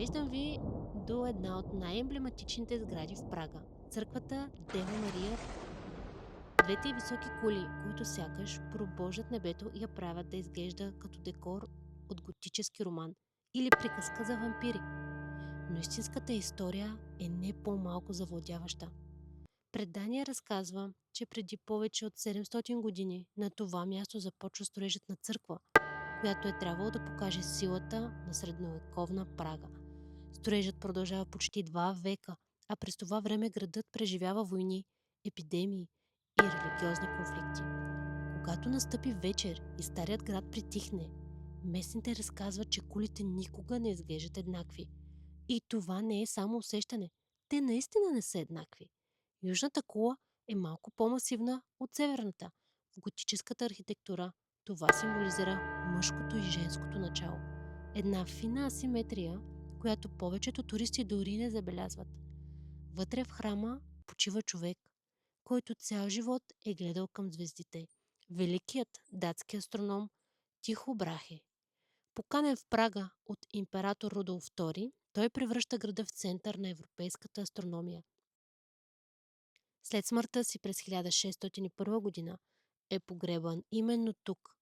Завеждам ви до една от най-емблематичните сгради в Прага – църквата Дева Мария. Двете й високи кули, които сякаш пробождат небето и я правят да изглежда като декор от готически роман или приказка за вампири. Но истинската история е не по-малко завладяваща. Предание разказва, че преди повече от 700 години на това място започва строежът на църква, която е трябвало да покаже силата на средновековна Прага. Строежът продължава почти 2 века, а през това време градът преживява войни, епидемии и религиозни конфликти. Когато настъпи вечер и старият град притихне, местните разказват, че кулите никога не изглеждат еднакви. И това не е само усещане. Те наистина не са еднакви. Южната кула е малко по-масивна от северната. В готическата архитектура това символизира мъжкото и женското начало. Една фина асиметрия, която повечето туристи дори не забелязват. Вътре в храма почива човек, който цял живот е гледал към звездите. Великият датски астроном Тихо Брахе. Поканен в Прага от император Рудолф II, той превръща града в център на европейската астрономия. След смъртта си през 1601 година е погребан именно тук,